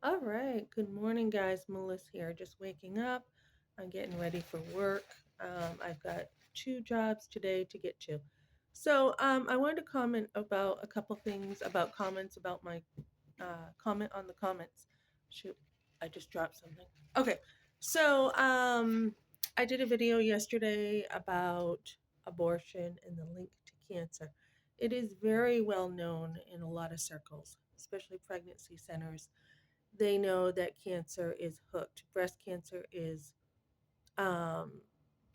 All right. Good morning, guys. Melissa here, just waking up. I'm getting ready for work. I've got two jobs today to get to. I wanted to comment about a couple things about comments about my comment on the comments. Shoot, I just dropped something. Okay. So, um, I did a video yesterday about abortion and the link to cancer. It is very well known in a lot of circles, especially pregnancy centers. They know that cancer is hooked. Breast cancer is um,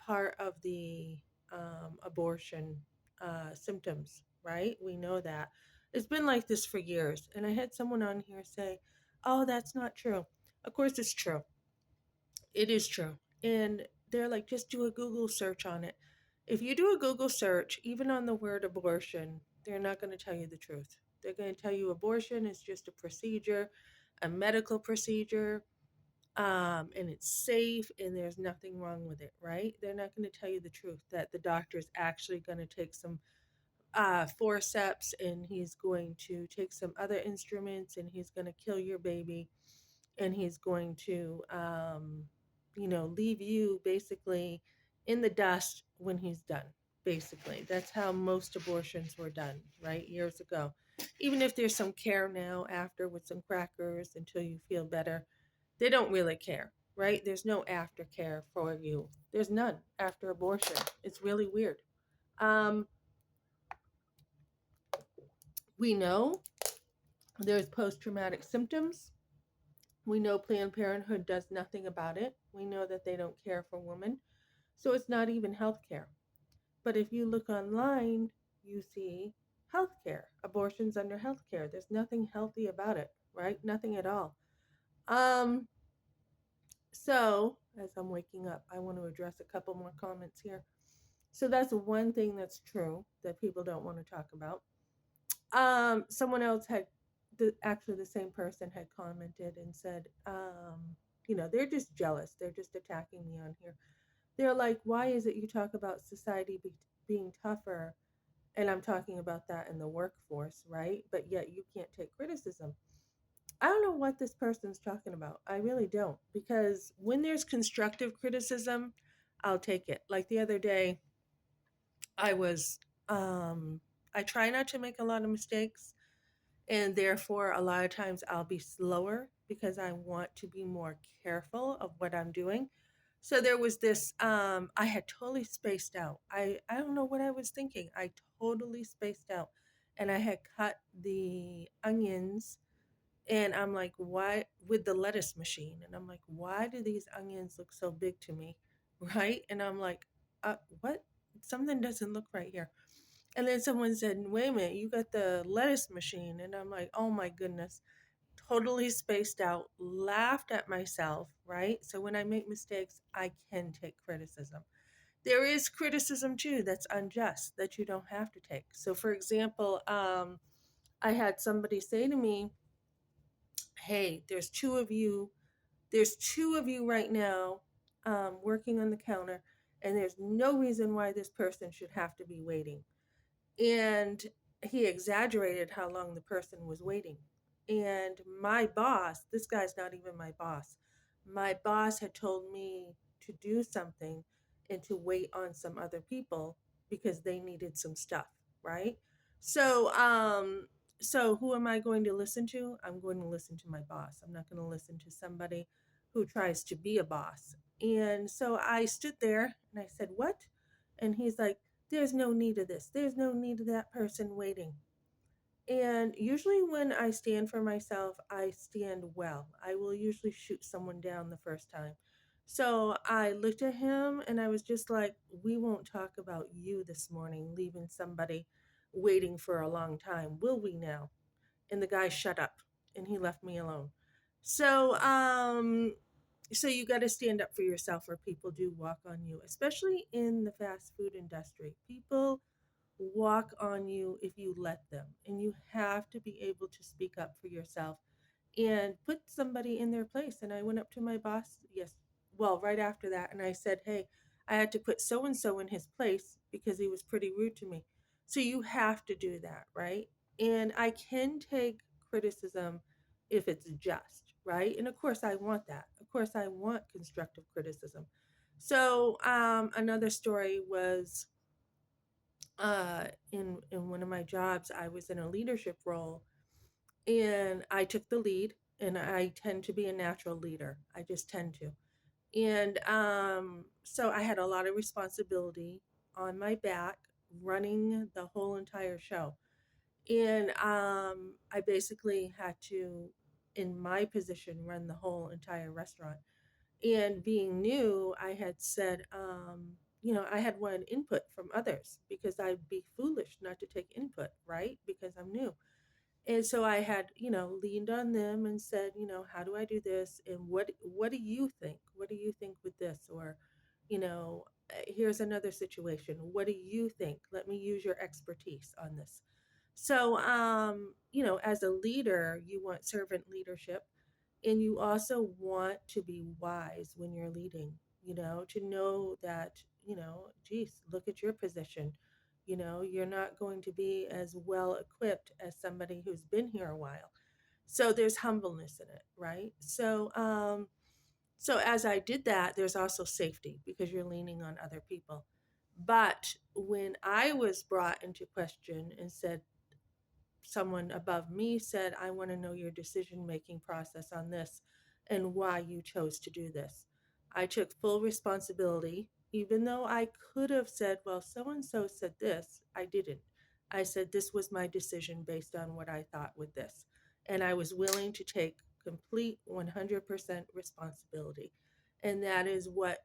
part of the abortion symptoms, right? We know that. It's been like this for years. And I had someone on here say, oh, that's not true. Of course, it's true. It is true. And they're like, just do a Google search on it. If you do a Google search, even on the word abortion, they're not going to tell you the truth. They're going to tell you abortion is just a procedure, a medical procedure, and it's safe and there's nothing wrong with it, right? They're not going to tell you the truth that the doctor is actually going to take some forceps and he's going to take some other instruments and he's going to kill your baby and he's going to, leave you basically in the dust when he's done. Basically, that's how most abortions were done, right? Years ago. Even if there's some care now after with some crackers until you feel better, they don't really care, right? There's no aftercare for you. There's none after abortion. It's really weird. Um, we know there's post traumatic symptoms. We know Planned Parenthood does nothing about it. We know that they don't care for women. So it's not even health care. But if you look online, you see healthcare, abortions under healthcare. There's nothing healthy about it, right? Nothing at all. Um, as I'm waking up, I want to address a couple more comments here. So that's one thing that's true that people don't want to talk about. Someone else had actually the same person had commented and said, they're just jealous. They're just attacking me on here. They're like, why is it you talk about society being tougher and I'm talking about that in the workforce, right? But yet you can't take criticism. I don't know what this person's talking about. I really don't. Because when there's constructive criticism, I'll take it. Like the other day, I was, I try not to make a lot of mistakes. And therefore, a lot of times I'll be slower because I want to be more careful of what I'm doing. So there was this, I had totally spaced out. I don't know what I was thinking. I totally spaced out. And I had cut the onions and I'm like, why with the lettuce machine? And I'm like, why do these onions look so big to me? Right? And I'm like, what? Something doesn't look right here. And then someone said, wait a minute, you got the lettuce machine. And I'm like, oh my goodness, totally spaced out, laughed at myself, right? So when I make mistakes, I can take criticism. There is criticism too that's unjust that you don't have to take. So, for example, I had somebody say to me, hey, there's two of you right now working on the counter, and there's no reason why this person should have to be waiting. And he exaggerated how long the person was waiting. And my boss, this guy's not even my boss had told me to do something and to wait on some other people because they needed some stuff, right? So, um, so who am I going to listen to? I'm going to listen to my boss. I'm not going to listen to somebody who tries to be a boss. And so I stood there and I said, "What?" And he's like, there's no need of this. There's no need of that person waiting. And usually, when I stand for myself, I stand well. I will usually shoot someone down the first time. So I looked at him and I was just like, we won't talk about you this morning, leaving somebody waiting for a long time, will we now? And the guy shut up and he left me alone. So, um, so you got to stand up for yourself or people do walk on you, especially in the fast food industry. People walk on you if you let them, and you have to be able to speak up for yourself and put somebody in their place. And I went up to my boss, yes, well, right after that, and I said, hey, I had to put so and so in his place because he was pretty rude to me. So you have to do that, right? And I can take criticism if it's just, right? And of course, I want that. Of course, I want constructive criticism. So, another story was in one of my jobs, I was in a leadership role and I took the lead, and I tend to be a natural leader. I just tend to. And so I had a lot of responsibility on my back running the whole entire show. And I basically had to, in my position, run the whole entire restaurant. And being new, I had said, I had wanted input from others because I'd be foolish not to take input, right? Because I'm new. And so I had, leaned on them and said, how do I do this? And what do you think? What do you think with this? Or, here's another situation. What do you think? Let me use your expertise on this. So, as a leader, you want servant leadership, and you also want to be wise when you're leading, to know that, geez, look at your position. You're not going to be as well equipped as somebody who's been here a while. So there's humbleness in it, right? So as I did that, there's also safety because you're leaning on other people. But when I was brought into question and said, someone above me said, I want to know your decision making process on this and why you chose to do this. I took full responsibility, even though I could have said, well, so and so said this. I didn't. I said, this was my decision based on what I thought with this. And I was willing to take complete 100% responsibility. And that is what